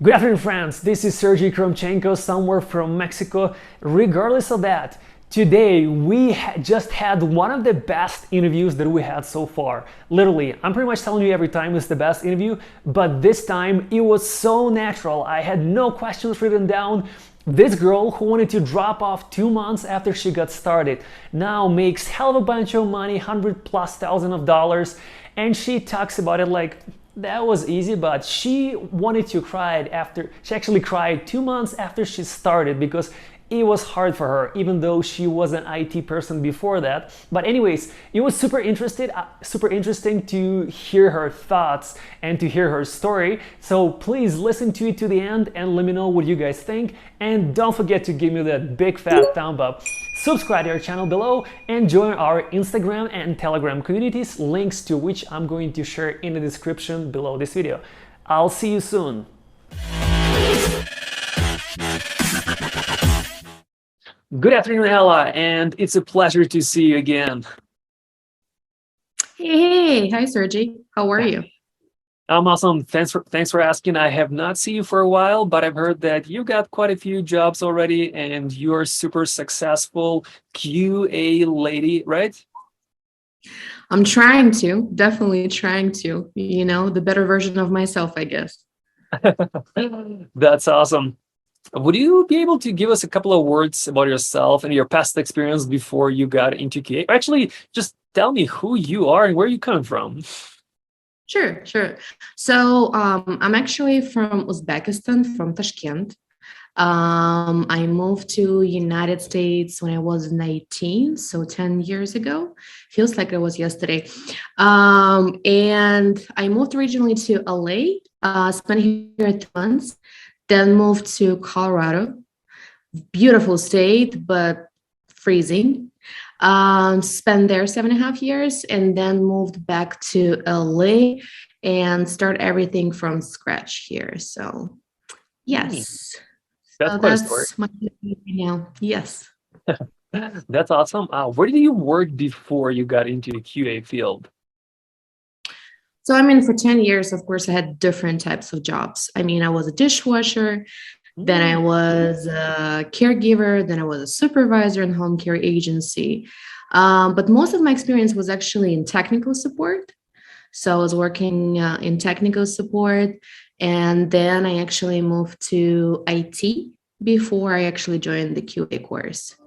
Good afternoon, friends. This is Sergey Kromchenko, somewhere from Mexico. Regardless of that, today we just had one of the best interviews that we had so far. Literally, I'm pretty much telling you every time it's the best interview, but this time it was so natural. I had no questions written down. This girl who wanted to drop off 2 months after she got started now makes hell of a bunch of money, $100,000+, and she talks about it like that was easy, but she wanted to cry after she actually cried 2 months after she started because it was hard for her, even though she was an IT person before that. But anyways, it was super interesting to hear her thoughts and to hear her story. So please listen to it to the end and let me know what you guys think. And don't forget to give me that big fat thumb up. Subscribe to our channel below and join our Instagram and Telegram communities, links to which I'm going to share in the description below this video. I'll see you soon. Good afternoon, Ella, and it's a pleasure to see you again. Hey, hi Sergey. How are you? I'm awesome. Thanks for asking. I have not seen you for a while, but I've heard that you got quite a few jobs already and you're super successful QA lady, right? I'm trying to, definitely trying to, the better version of myself, I guess. That's awesome. Would you be able to give us a couple of words about yourself and your past experience before you got into QA? Actually, just tell me who you are and where you come from. Sure. So I'm actually from Uzbekistan, from Tashkent. I moved to United States when I was 19, so 10 years ago. Feels like it was yesterday. And I moved originally to LA, spent here 2 months, then moved to Colorado. Beautiful state, but freezing. Spent there 7.5 years and then moved back to LA and start everything from scratch here. So yes. That's quite a story. My now. Yes. That's awesome. Where did you work before you got into the QA field? So, for 10 years, of course, I had different types of jobs. I was a dishwasher, then I was a caregiver, then I was a supervisor in home care agency. But most of my experience was actually in technical support. So I was working in technical support, and then I actually moved to IT before I actually joined the QA course.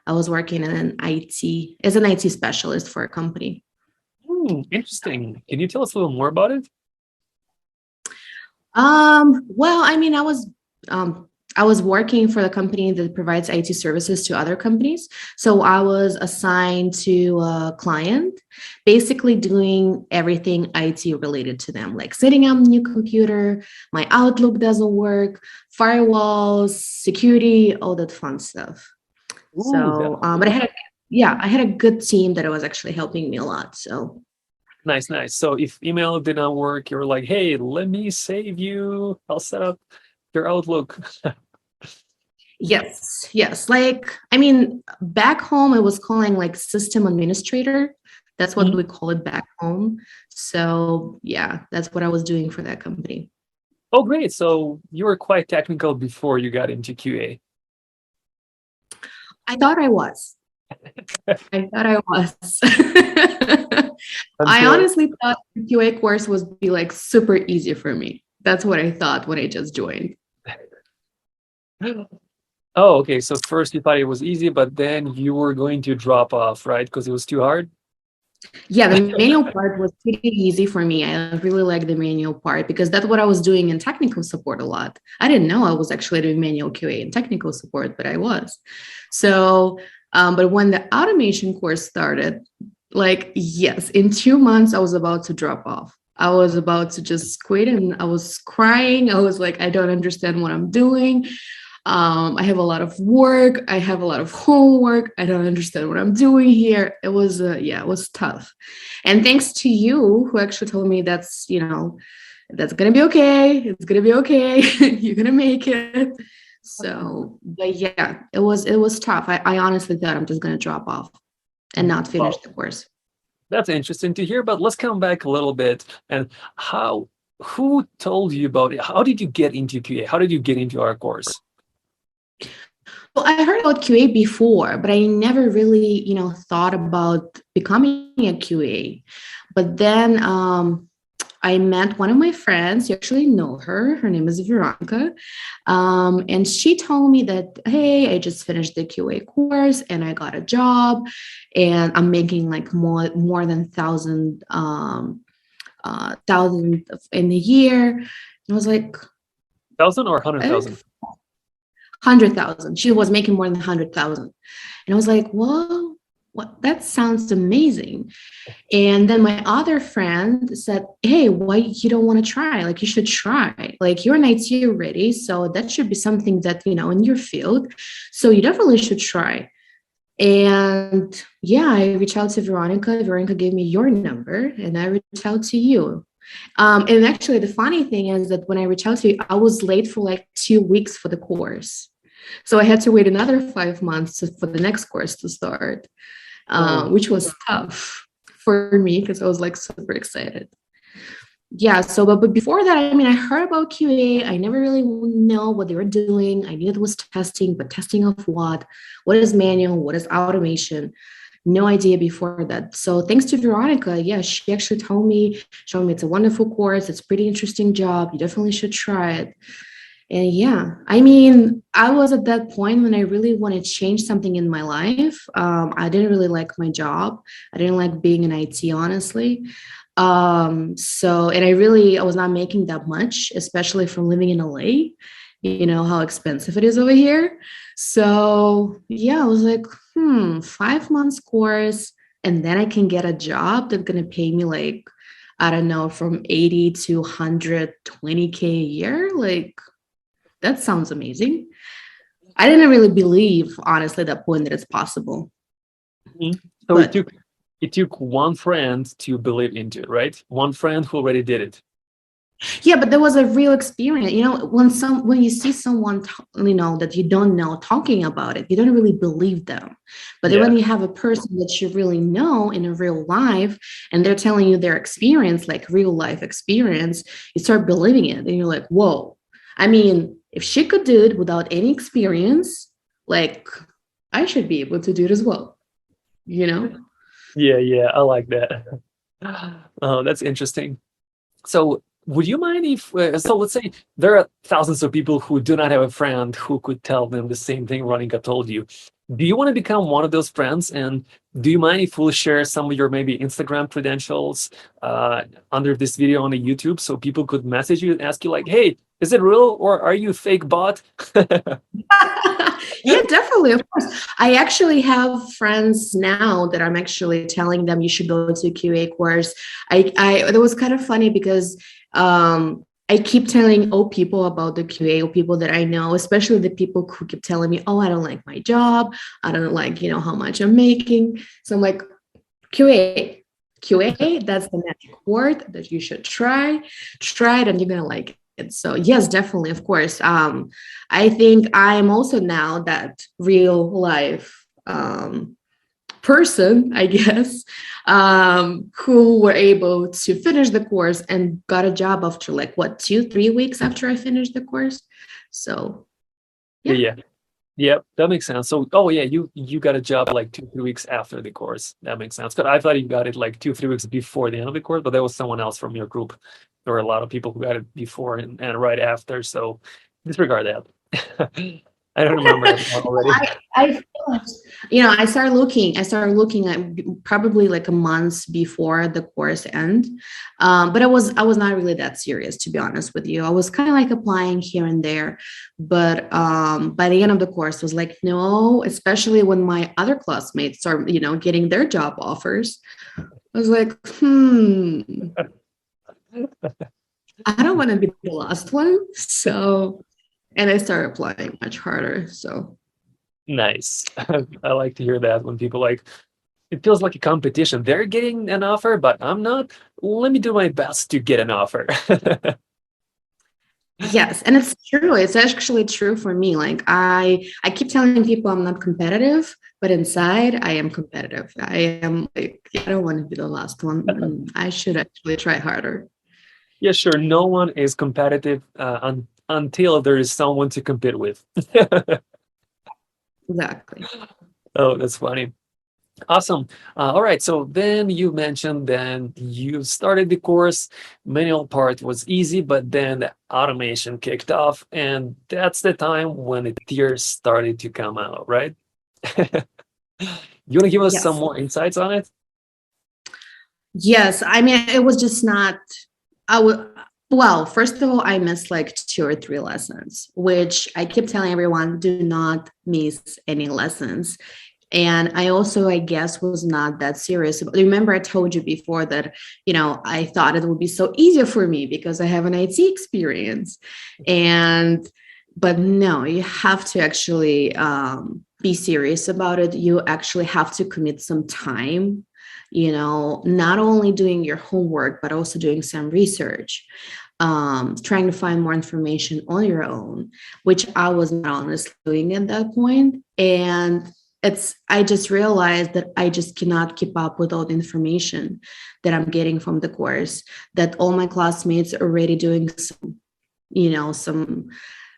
I was working in an IT as an IT specialist for a company. Interesting. Can you tell us a little more about it? Well, I was working for the company that provides IT services to other companies. So I was assigned to a client, basically doing everything IT related to them, like setting up a new computer, my Outlook doesn't work, firewalls, security, all that fun stuff. But I had a good team that was actually helping me a lot. So nice. So if email did not work, you were like, hey, let me save you. I'll set up your Outlook. Yes. Back home, I was calling like system administrator. That's what we call it back home. So yeah, that's what I was doing for that company. Oh, great. So you were quite technical before you got into QA. I thought I was. I honestly thought the QA course would be like super easy for me. That's what I thought when I just joined. Oh, okay. So first you thought it was easy, but then you were going to drop off, right? Because it was too hard? Yeah, the manual part was pretty easy for me. I really like the manual part because that's what I was doing in technical support a lot. I didn't know I was actually doing manual QA in technical support, but I was. So, but when the automation course started, yes, in 2 months, I was about to drop off. I was about to just quit and I was crying. I was like, I don't understand what I'm doing. I have a lot of work. I have a lot of homework. I don't understand what I'm doing here. It was, it was tough. And thanks to you who actually told me that's going to be okay. It's going to be okay. You're going to make it. So, but yeah, it was tough. I honestly thought I'm just going to drop off and not finish the course. That's interesting to hear, but let's come back a little bit. And how who told you about it? How did you get into QA? How did you get into our course? Well, I heard about QA before, but I never really, thought about becoming a QA. But then I met one of my friends. You actually know her. Her name is Veronica. And she told me that, hey, I just finished the QA course and I got a job and I'm making like more than thousand in a year. And I was like, 1,000 or 100,000? 100,000. She was making more than 100,000. And I was like, well, what? That sounds amazing. And then my other friend said, hey, why you don't want to try? Like, you should try. Like, you're an IT already. So that should be something that, in your field. So you definitely should try. And yeah, I reached out to Veronica. Veronica gave me your number and I reached out to you. And actually, the funny thing is that when I reached out to you, I was late for like 2 weeks for the course. So I had to wait another 5 months for the next course to start, which was tough for me because I was like super excited. Yeah, so but before that, I mean, I heard about QA. I never really know what they were doing. I knew it was testing, but testing of what? What is manual? What is automation? No idea before that. So thanks to Veronica, yeah, she actually told me, showed me it's a wonderful course. It's a pretty interesting job. You definitely should try it. And yeah, I mean, I was at that point when I really wanted to change something in my life. I didn't really like my job. I didn't like being in IT, honestly. And I was not making that much, especially from living in LA. You know how expensive it is over here. So yeah, I was like, 5 months course, and then I can get a job that's gonna pay me like, I don't know, from 80 to 120K a year. Like, that sounds amazing. I didn't really believe, honestly, at that point that it's possible. So But it took one friend to believe into it, right? One friend who already did it. yeah, but there was a real experience. When you see someone, that you don't know talking about it, you don't really believe them. But then when you have a person that you really know in a real life, and they're telling you their experience, like real life experience, you start believing it, and you're like, whoa. I mean, if she could do it without any experience, like, I should be able to do it as well. Yeah, I like that. Oh, that's interesting. So would you mind if, so let's say there are thousands of people who do not have a friend who could tell them the same thing Ronica told you. Do you want to become one of those friends? And do you mind if we'll share some of your maybe Instagram credentials under this video on the YouTube so people could message you and ask you like, hey, is it real or are you a fake bot? Yeah, definitely. Of course. I actually have friends now that I'm actually telling them you should go to QA course. It was kind of funny because I keep telling old people about the QA, old people that I know, especially the people who keep telling me, oh, I don't like my job. I don't like, how much I'm making. So I'm like, QA, that's the magic word that you should try. Try it and you're going to like it. So yes, definitely, of course. I think I'm also now that real life person, I guess, who were able to finish the course and got a job after like 2-3 weeks after I finished the course. So Yeah, that makes sense. So, oh yeah, you got a job like 2-3 weeks after the course. That makes sense. But I thought you got it like 2-3 weeks before the end of the course, but that was someone else from your group. There were a lot of people who got it before and right after. So disregard that. I don't remember everyone already. I started looking at probably like a month before the course end. But I was not really that serious, to be honest with you. I was kind of like applying here and there, but by the end of the course was like, no, especially when my other classmates are, getting their job offers. I was like, I don't want to be the last one. So, and I started applying much harder. So Nice. I like to hear that when people like, it feels like a competition. They're getting an offer, but I'm not. Let me do my best to get an offer. yes, and it's true. It's actually true for me. Like I keep telling people I'm not competitive, but inside I am competitive. I am like, I don't want to be the last one. I should actually try harder. Yeah, sure. No one is competitive until there is someone to compete with. Exactly. Oh, that's funny. Awesome. All right. So then you mentioned then you started the course. Manual part was easy, but then the automation kicked off, and that's the time when the tears started to come out, right? You want to give us some Yes. more insights on it? Yes. I mean, it was just not, I would, well, first of all, I missed like 2 or 3 lessons, which I keep telling everyone do not miss any lessons. And I also, I guess, was not that serious. Remember, I told you before that, I thought it would be so easier for me because I have an IT experience. And, but no, you have to actually be serious about it. You actually have to commit some time, not only doing your homework, but also doing some research, trying to find more information on your own, which I was not honestly doing at that point. And I just realized that I just cannot keep up with all the information that I'm getting from the course, that all my classmates are already doing some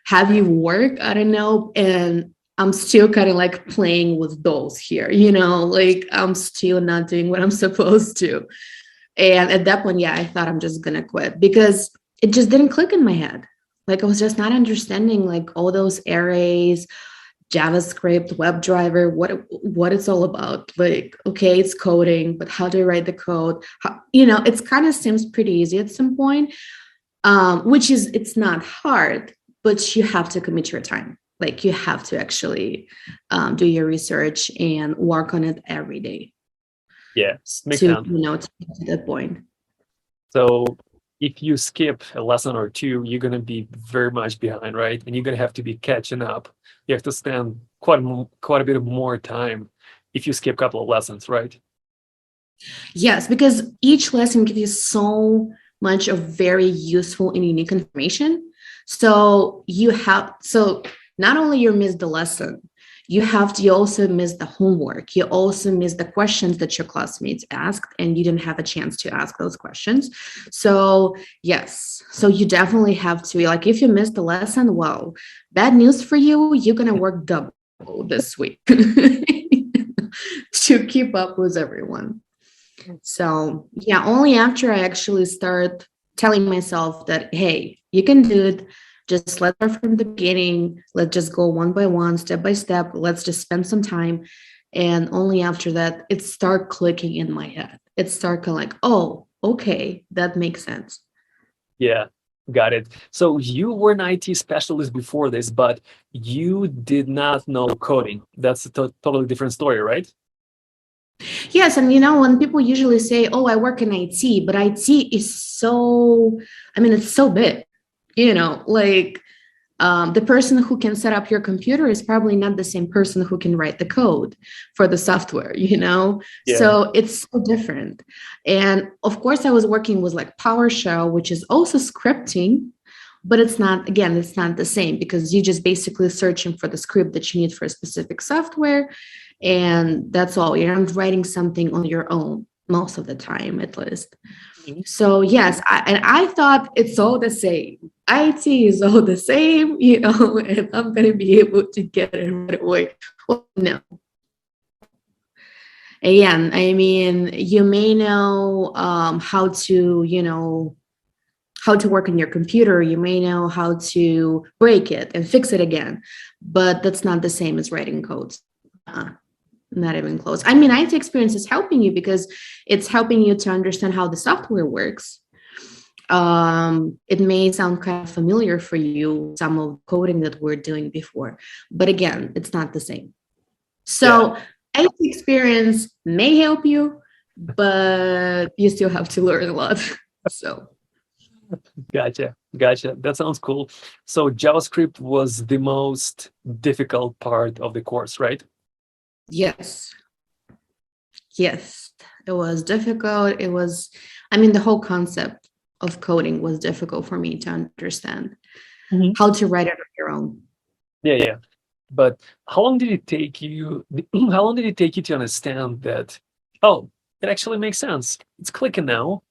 heavy work, I don't know, and I'm still kind of like playing with dolls here, like I'm still not doing what I'm supposed to. And at that point, yeah, I thought I'm just gonna quit because it just didn't click in my head. Like I was just not understanding like all those arrays, JavaScript, WebDriver, what it's all about. Like, okay, it's coding, but how do I write the code? It's kind of seems pretty easy at some point, it's not hard, but you have to commit your time. Like you have to actually do your research and work on it every day Yeah, makes to, sense. to get to that point. So if you skip a lesson or two, you're gonna be very much behind, right? And you're gonna have to be catching up. You have to spend quite a bit of more time if you skip a couple of lessons, right? Yes, because each lesson gives you so much of very useful and unique information. So not only you miss the lesson, you also miss the homework. You also miss the questions that your classmates asked, and you didn't have a chance to ask those questions. So yes, so you definitely have to, like, if you miss the lesson, well, bad news for you, you're gonna work double this week to keep up with everyone. So yeah, only after I actually start telling myself that, hey, you can do it. Just let's start from the beginning. Let's just go one by one, step by step. Let's just spend some time. And only after that, it start clicking in my head. It start kind of like, oh, okay, that makes sense. Yeah, got it. So you were an IT specialist before this, but you did not know coding. That's a totally different story, right? Yes, and when people usually say, "Oh, I work in IT," but IT is so, I mean, it's so big. Like the person who can set up your computer is probably not the same person who can write the code for the software, Yeah. so it's so different. And of course I was working with like PowerShell, which is also scripting, but it's not the same because you're just basically searching for the script that you need for a specific software, and that's all. You're not writing something on your own most of the time, at least. Mhm. So yes, I thought it's all the same. IT is all the same, and I'm gonna be able to get it right away. Well, no. Again, I mean, you may know how to work on your computer. You may know how to break it and fix it again, but that's not the same as writing code. Not even close. I mean, IT experience is helping you because it's helping you to understand how the software works. It may sound kind of familiar for you, some of the coding that we're doing before, but again, it's not the same. Yeah, So IT experience may help you, but you still have to learn a lot. So gotcha. Gotcha. That sounds cool. So JavaScript was the most difficult part of the course, right? yes, yes, it was difficult. I mean, the whole concept of coding was difficult for me to understand Mhm. how to write it on your own. Yeah, yeah. But how long did it take you? How long did it take you to understand that? Oh, it actually makes sense. It's clicking now.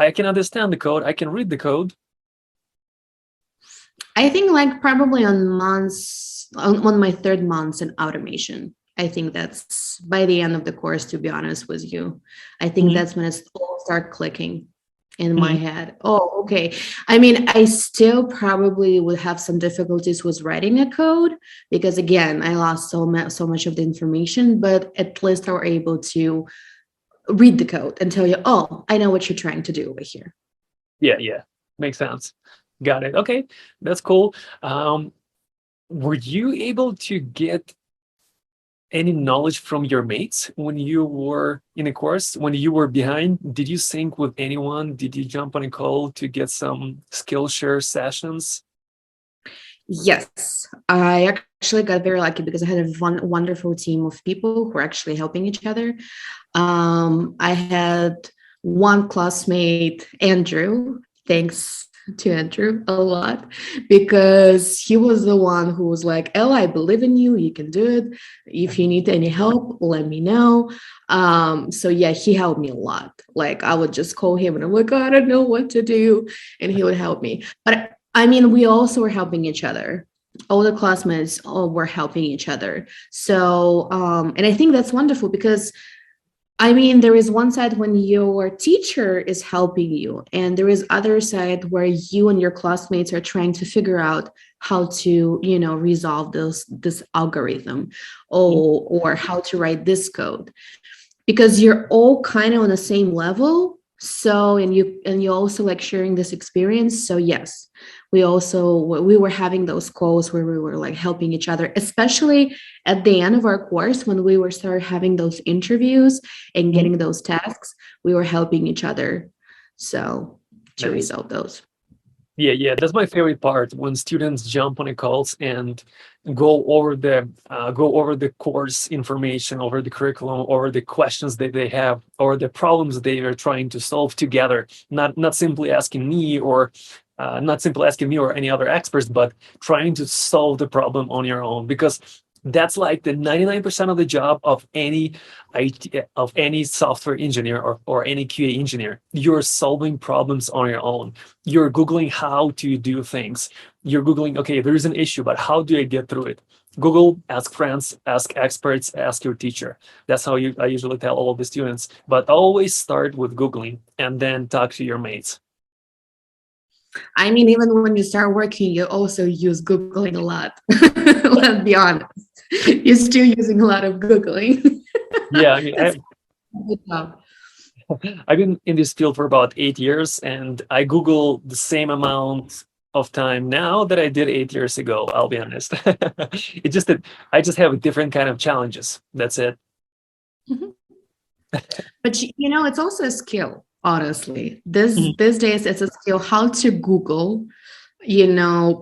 I can understand the code. I can read the code. I think like probably on my third month in automation. I think that's by the end of the course, to be honest with you. I think Mhm, that's when it's all start clicking in my mhm. head. Oh, okay. I mean, I still probably would have some difficulties with writing a code because again, I lost so much of the information, but at least I were able to read the code and tell you, oh, I know what you're trying to do over here. Yeah, yeah. Makes sense. Got it. Okay, that's cool. Um, were you able to get any knowledge from your mates when you were in a course, when you were behind? Did you sync with anyone? Did you jump on a call to get some Skillshare sessions? Yes, I actually got very lucky because I had a wonderful team of people who were actually helping each other. I had one classmate, Andrew. Thanks to Andrew a lot because he was the one who was like, Ella, I believe in you. You can do it. If you need any help, let me know. So yeah, he helped me a lot. Like I would just call him and I'm like, I don't know what to do. And he would help me. But I mean, we also were helping each other. All the classmates all were helping each other. So, and I think that's wonderful because I mean, there is one side when your teacher is helping you, and there is other side where you and your classmates are trying to figure out how to, resolve this algorithm or how to write this code because you're all kind of on the same level. So and you also like sharing this experience. So yes, we were having those calls where we were like helping each other, especially at the end of our course when we were started having those interviews and Mhm. getting those tasks, we were helping each other. So to Nice. resolve those. Yeah, yeah, that's my favorite part when students jump on the calls and go over the course information, over the curriculum, over the questions that they have, or the problems they are trying to solve together. Not simply asking me or not simply asking me or any other experts, but trying to solve the problem on your own. Because that's like the 99% of the job of any of any software engineer or any QA engineer. You're solving problems on your own. You're Googling how to do things. You're Googling, okay, there is an issue, but how do I get through it? Google, ask friends, ask experts, ask your teacher. That's how I usually tell all of the students. But always start with Googling and then talk to your mates. I mean, even when you start working, you also use Googling a lot. Let's be honest. You're still using a lot of Googling. Yeah, I mean, That's a good job. I've been in this field for about 8 years, and I Google the same amount of time now that I did 8 years ago. I'll be honest. It's just that I just have a different kind of challenges. That's it. Mhm. But it's also a skill, honestly. Mhm. These days it's a skill how to Google,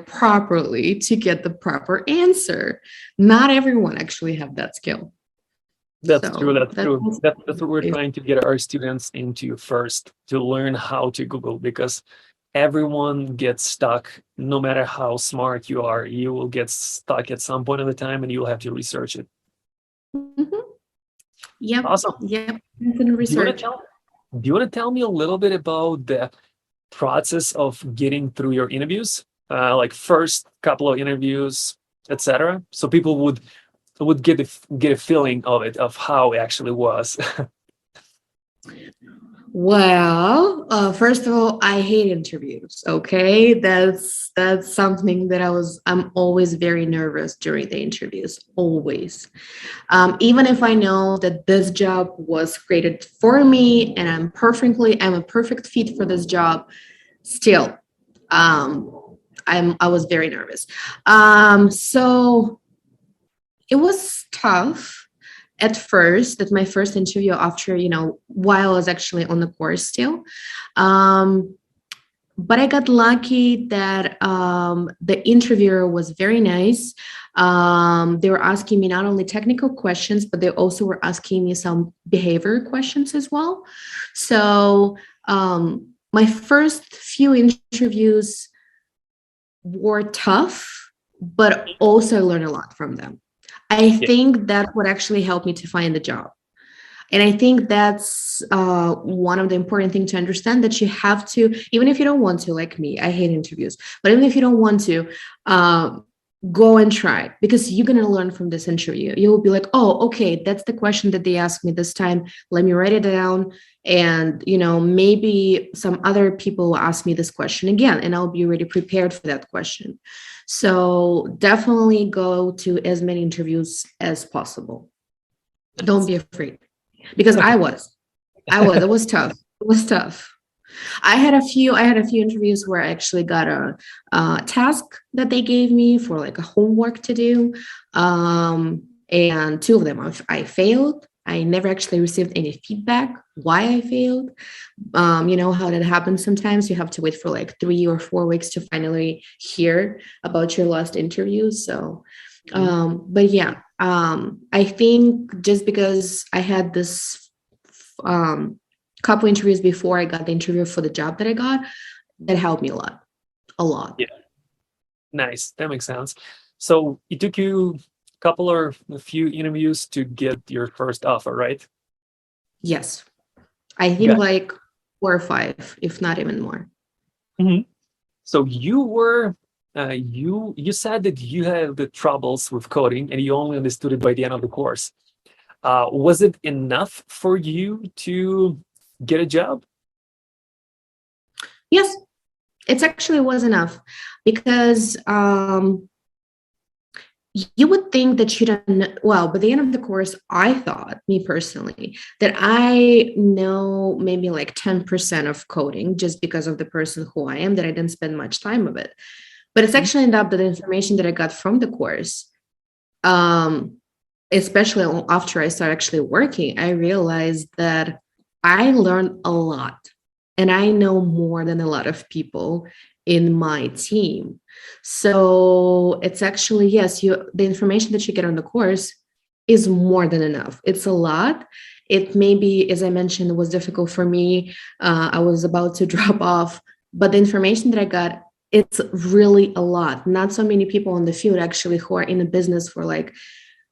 properly to get the proper answer. Not everyone actually have that skill. That's true. So That's that's true. also That's what we're trying to get our students into first, to learn how to Google, because everyone gets stuck. No matter how smart you are, you will get stuck at some point in the time, and you'll have to research it. Mhm. Yep. Awesome. Yep. Content Do you want to research. tell? Do you want to tell me a little bit about the process of getting through your interviews, like first couple of interviews, etc., so people would get a feeling of it, of how it actually was. Well, first of all, I hate interviews. Okay, that's something that I'm always very nervous during the interviews. Always, even if I know that this job was created for me and I'm a perfect fit for this job. Still, I was very nervous. So it was tough at first, at my first interview after, while I was actually on the course still. Um, but I got lucky that the interviewer was very nice. They were asking me not only technical questions, but they also were asking me some behavior questions as well. So my first few interviews were tough, but also I learned a lot from them. I Yeah. think that would actually help me to find a job. And I think that's one of the important things to understand, that you have to, even if you don't want to, like me, I hate interviews, but even if you don't want to, go and try, because you're going to learn from this interview. You'll be like, oh, okay, that's the question that they asked me this time. Let me write it down. And, maybe some other people will ask me this question again, and I'll be already prepared for that question. So definitely go to as many interviews as possible. Don't be afraid, because it was tough. It was tough. I had a few interviews where I actually got a task that they gave me for like a homework to do. And two of them I failed. I never actually received any feedback why I failed. You know how that happens sometimes. You have to wait for like 3 or 4 weeks to finally hear about your last interview. So, but yeah, I think just because I had this couple interviews before I got the interview for the job that I got, that helped me a lot. Yeah, nice. That makes sense. So it took you a few interviews to get your first offer, right? Yes, I think Got like 4 or 5, if not even more. it. So you said that you had the troubles with coding and you only understood it by the end of the course. Was it enough for you to get a job? Yes, it actually was enough, because you would think that you don't well, by the end of the course, I thought, me personally, that I know maybe like 10% of coding, just because of the person who I am, that I didn't spend much time of it. But it's actually ended up that the information that I got from the course, especially after I started actually working, I realized that I learned a lot, and I know more than a lot of people in my team. So it's actually, yes, the information that you get on the course is more than enough. It's a lot. It maybe, as I mentioned, was difficult for me. I was about to drop off, but the information that I got, it's really a lot. Not so many people in the field actually who are in the business for like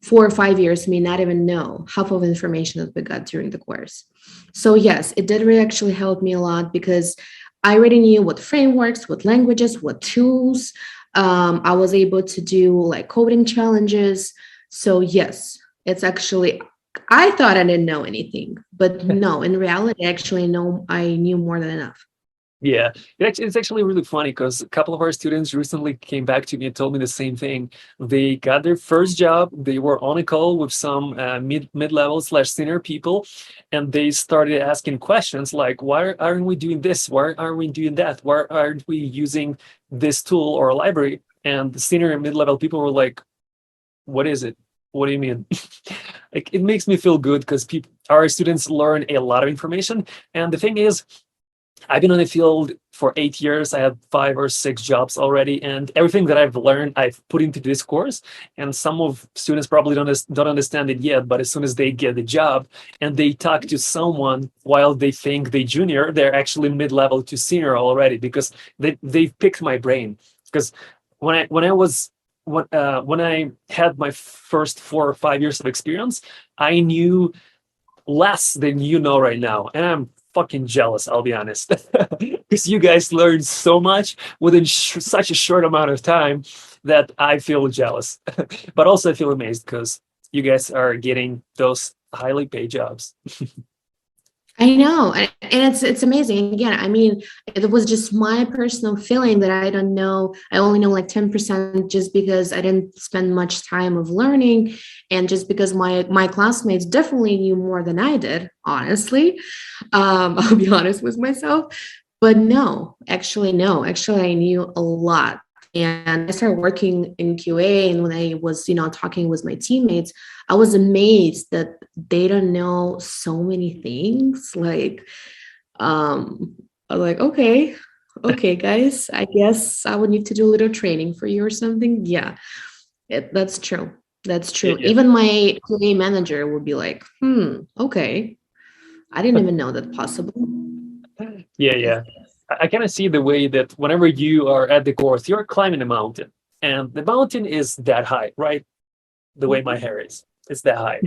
4 or 5 years may not even know half of the information that we got during the course. So yes, it did really actually help me a lot, because I already knew what frameworks, what languages, what tools. I was able to do like coding challenges. So yes, it's actually, I thought I didn't know anything, but no, in reality, I knew more than enough. Yeah, it's actually really funny because a couple of our students recently came back to me and told me the same thing. They got their first job. They were on a call with some mid-level slash senior people, and they started asking questions like, "Why aren't we doing this? Why aren't we doing that? Why aren't we using this tool or library?" And the senior and mid-level people were like, "What is it? What do you mean?" Like, it makes me feel good because our students learn a lot of information, and the thing is, I've been in the field for 8 years. I have 5 or 6 jobs already, and everything that I've learned, I've put into this course. And some of students probably don't understand it yet, but as soon as they get the job and they talk to someone while they think they junior, they're actually mid-level to senior already because they've picked my brain. Because when I had my first 4 or 5 years of experience, I knew less than you know right now, and I'm fucking jealous, I'll be honest, because you guys learned so much within such a short amount of time that I feel jealous. But also I feel amazed because you guys are getting those highly paid jobs. I know, and it's amazing. Again, I mean, it was just my personal feeling that I don't know. I only know like 10%, just because I didn't spend much time of learning, and just because my classmates definitely knew more than I did. Honestly, I'll be honest with myself. But no, actually, no. Actually, I knew a lot. And I started working in QA, and when I was, talking with my teammates, I was amazed that they don't know so many things. Like, I was like, okay, guys, I guess I would need to do a little training for you or something. Yeah, that's true. That's Yeah, true. yeah. Even my QA manager would be like, okay, I didn't even know that possible. Yeah, yeah. I kind of see the way that whenever you are at the course, you're climbing a mountain, and the mountain is that high, right? The way my hair is. It's that high.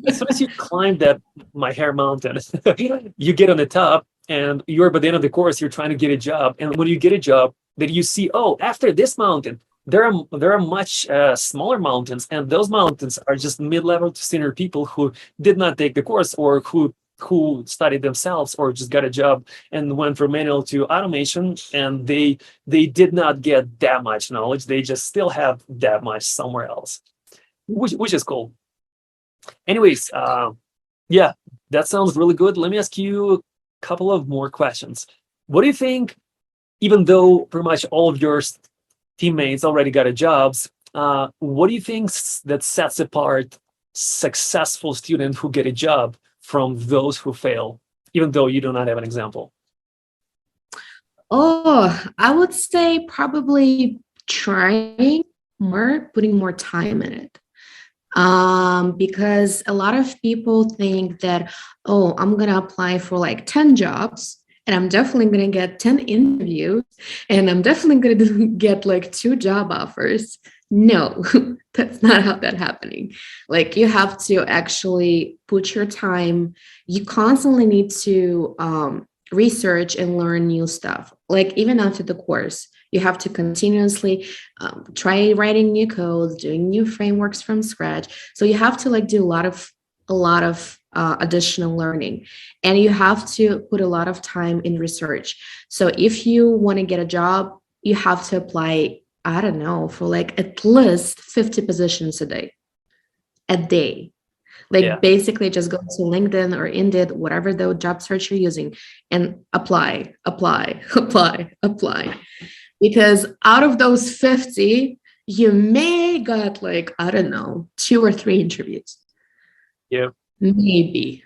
As soon as you climb that my hair mountain, you get on the top, and you're by the end of the course, you're trying to get a job. And when you get a job, then you see, oh, after this mountain, there are much smaller mountains, and those mountains are just mid-level to senior people who did not take the course, or who studied themselves, or just got a job and went from manual to automation, and they did not get that much knowledge. They just still have that much somewhere else, which is cool. Anyways, yeah, that sounds really good. Let me ask you a couple of more questions. What do you think, even though pretty much all of your teammates already got a jobs, what do you think that sets apart successful students who get a job from those who fail, even though you do not have an example? Oh, I would say probably trying more, putting more time in it. Because a lot of people think that, oh, I'm going to apply for like 10 jobs and I'm definitely going to get 10 interviews and I'm definitely going to get like 2 job offers. No, that's not how that's happening. Like you have to actually put your time. You constantly need to research and learn new stuff. Like even after the course, you have to continuously try writing new codes, doing new frameworks from scratch. So you have to like do a lot of additional learning, and you have to put a lot of time in research. So if you want to get a job, you have to apply, I don't know, for like at least 50 positions a day. Like Yeah. basically just go to LinkedIn or Indeed, whatever the job search you're using, and apply, apply, apply, apply. Because out of those 50, you may got like, I don't know, 2 or 3 interviews. Yep. Maybe.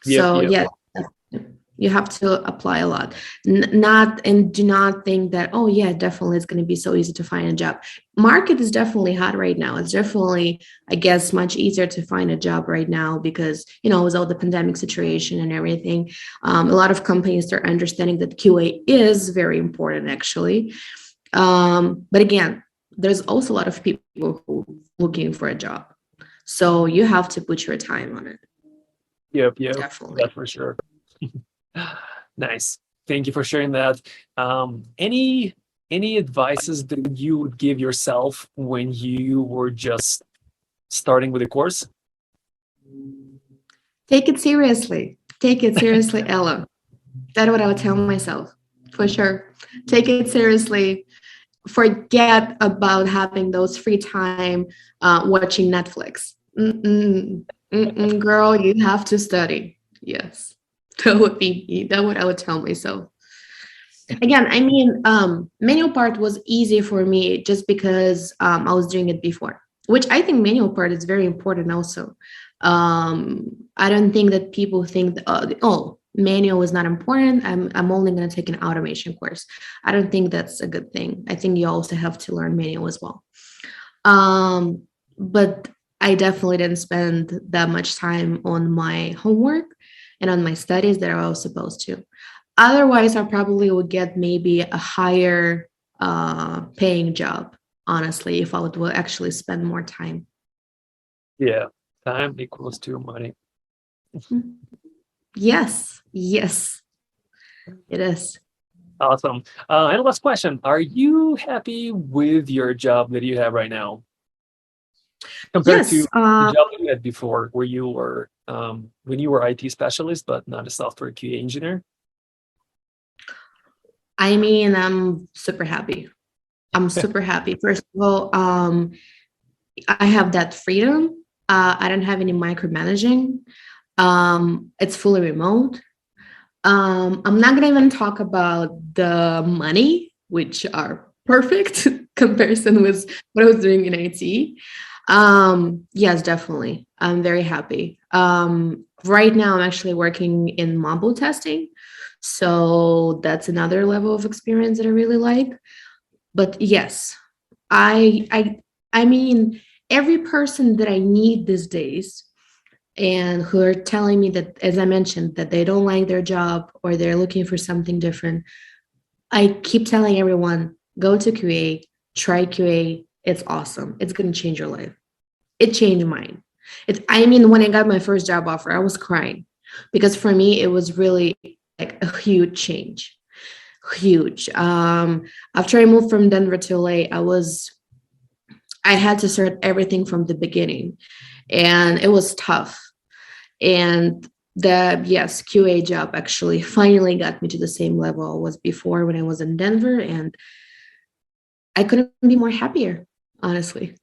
Yep. So Yep. yeah, you have to apply a lot. Do not think that, oh yeah, definitely it's going to be so easy to find a job. Market is definitely hot right now. It's definitely, I guess, much easier to find a job right now because, with all the pandemic situation and everything, a lot of companies are understanding that QA is very important actually. But again, there's also a lot of people who are looking for a job. So you have to put your time on it. Yep. Yep. Definitely. That's for sure. Nice. Thank you for sharing that. Any advices that you would give yourself when you were just starting with a course? Take it seriously. Take it seriously, Ella. That's what I would tell myself, for sure. Take it seriously. Forget about having those free time watching Netflix. Girl, you have to study. Yes. That would be me. That's what I would tell myself. Again, I mean, manual part was easy for me just because I was doing it before, which I think manual part is very important also. I don't think that people think that, oh, manual is not important. I'm only going to take an automation course. I don't think that's a good thing. I think you also have to learn manual as well. But I definitely didn't spend that much time on my homework and on my studies that I was supposed to. Otherwise, I probably would get maybe a higher paying job, honestly, if I would actually spend more time. Yeah. Time equals to money. Yes. Yes, it is. Awesome. And last question. Are you happy with your job that you have right now? Compared to Yes. the job that you had before, where you were when you were IT specialist, but not a software QA engineer? I mean, I'm super happy. I'm super happy. First of all, I have that freedom. I don't have any micromanaging. It's fully remote. I'm not gonna even talk about the money, which are perfect comparison with what I was doing in IT. Yes, definitely. I'm very happy. Right now I'm actually working in mobile testing. So that's another level of experience that I really like. But yes, I I I mean every person that I need these days and who are telling me that, as I mentioned, that they don't like their job or they're looking for something different, I keep telling everyone, go to QA, try QA. It's awesome. It's going to change your life. It changed mine. I mean, when I got my first job offer, I was crying because for me, it was really like a huge change. Huge. After I moved from Denver to LA, I had to start everything from the beginning, and it was tough. And yes, QA job actually finally got me to the same level I was before when I was in Denver, and I couldn't be more happier, honestly.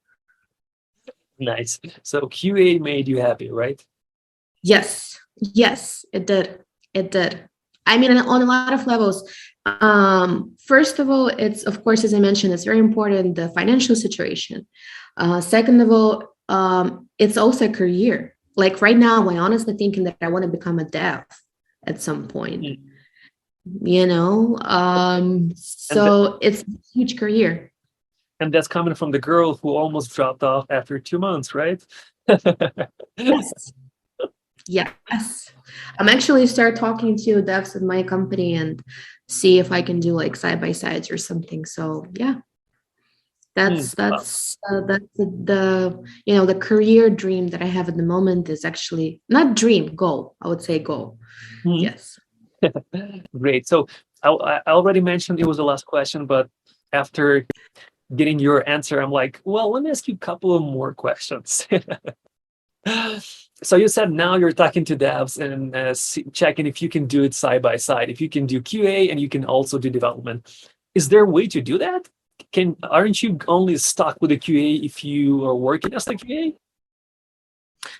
Nice. So QA made you happy, right? Yes, yes, it did. It did. I mean, on a lot of levels. First of all, it's, of course, as I mentioned, it's very important, the financial situation. Second of all, it's also a career. Like right now, I honestly thinking that I want to become a dev at some point, Mm. you know? And th- So it's a huge career. and that's coming from the girl who almost dropped off after 2 months, right? Yes. Yes. I'm actually start talking to devs in my company and see if I can do like side by sides or something. So yeah, Mm. that's the the career dream that I have at the moment is actually not dream, goal. I would say goal. Mm. Yes. Great. So I already mentioned it was the last question, but after getting your answer, I'm like, well, let me ask you a couple of more questions. So you said now you're talking to devs and checking if you can do it side by side, if you can do QA and you can also do development. Is there a way to do that? Aren't you only stuck with the QA if you are working as the QA?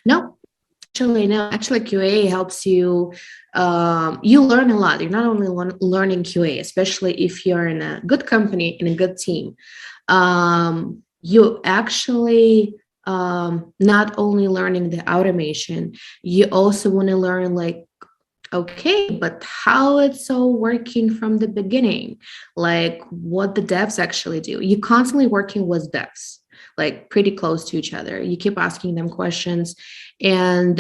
No, actually, no. Actually, QA helps you. You learn a lot. You're not only learning QA, especially if you're in a good company, in a good team. You actually not only learning the automation, you also want to learn like, okay, but how it's all working from the beginning, like what the devs actually do. You constantly working with devs, like pretty close to each other. You keep asking them questions, and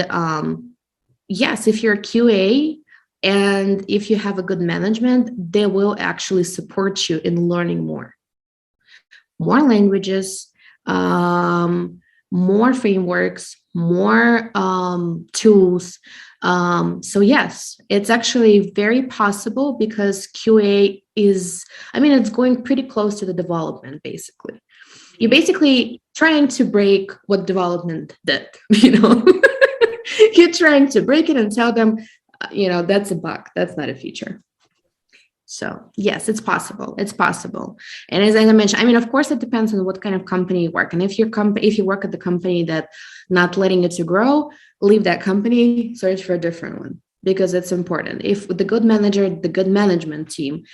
yes, if you're QA and if you have a good management, they will actually support you in learning more languages, more frameworks, more tools. So yes, it's actually very possible because QA is, I mean, it's going pretty close to the development, basically. You're basically trying to break what development did, you know? You're trying to break it and tell them, that's a bug, that's not a feature. So yes, it's possible. It's possible. And as I mentioned, I mean, of course, it depends on what kind of company you work. And if if you work at the company that not letting you to grow, leave that company, search for a different one because it's important. If the good manager, the good management team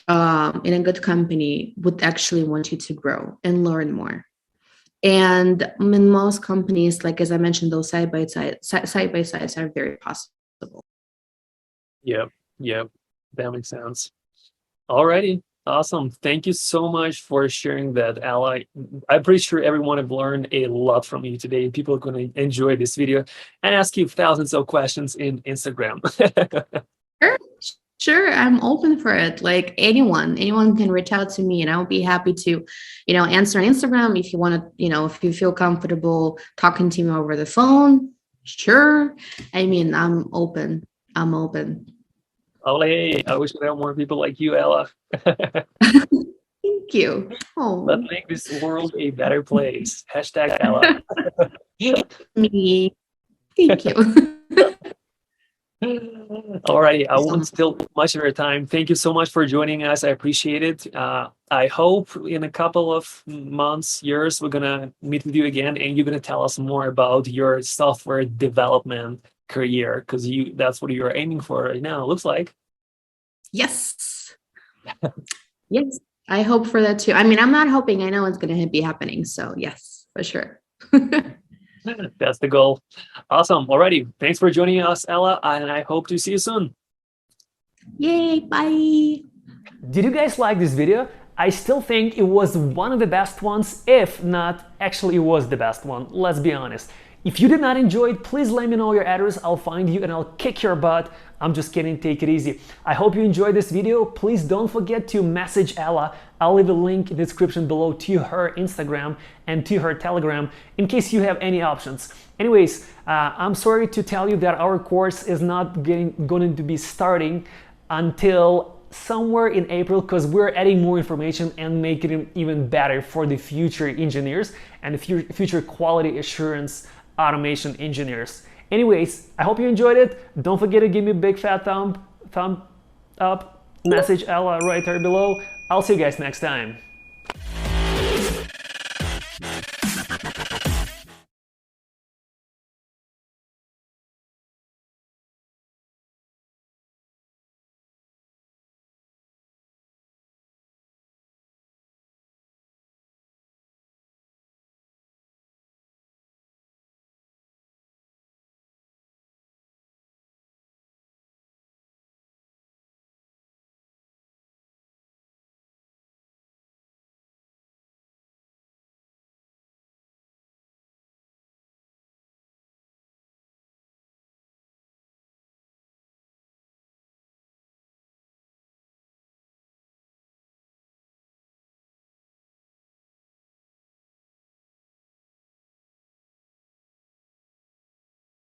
in a good company would actually want you to grow and learn more. And in most companies, like as I mentioned, those side by sides are very possible. Yep, yep, that makes sense. Alrighty, awesome. Thank you so much for sharing that, Ally. I'm pretty sure everyone have learned a lot from you today. People are going to enjoy this video and ask you thousands of questions in Instagram. Sure, sure. I'm open for it. Like anyone can reach out to me and I'll be happy to, answer on Instagram if you want to, if you feel comfortable talking to me over the phone. Sure. I mean, I'm open. I'm open. Olé, I wish there were more people like you, Ella. Thank you. Let's Oh, make this world a better place. Hashtag Ella. me. Thank you. Alrighty, I So won't much. steal much of your time. Thank you so much for joining us. I appreciate it. I hope in a couple of months, years, we're gonna meet with you again, and you're gonna tell us more about your software development career, because that's what you're aiming for right now, it looks like. Yes. Yes. I hope for that too. I mean, I'm not hoping. I know it's going to be happening. So yes, for sure. That's the goal. Awesome. Alrighty. Thanks for joining us, Ella, and I hope to see you soon. Yay. Bye. Did you guys like this video? I still think it was one of the best ones, if not, actually it was the best one, let's be honest. If you did not enjoy it, please let me know your address. I'll find you and I'll kick your butt. I'm just kidding, take it easy. I hope you enjoyed this video. Please don't forget to message Ella. I'll leave a link in the description below to her Instagram and to her Telegram in case you have any options. Anyways, I'm sorry to tell you that our course is not going to be starting until somewhere in April, because we're adding more information and making it even better for the future engineers and the future quality assurance automation engineers. Anyways, I hope you enjoyed it. Don't forget to give me a big fat thumb up, message Ella right there below. I'll see you guys next time.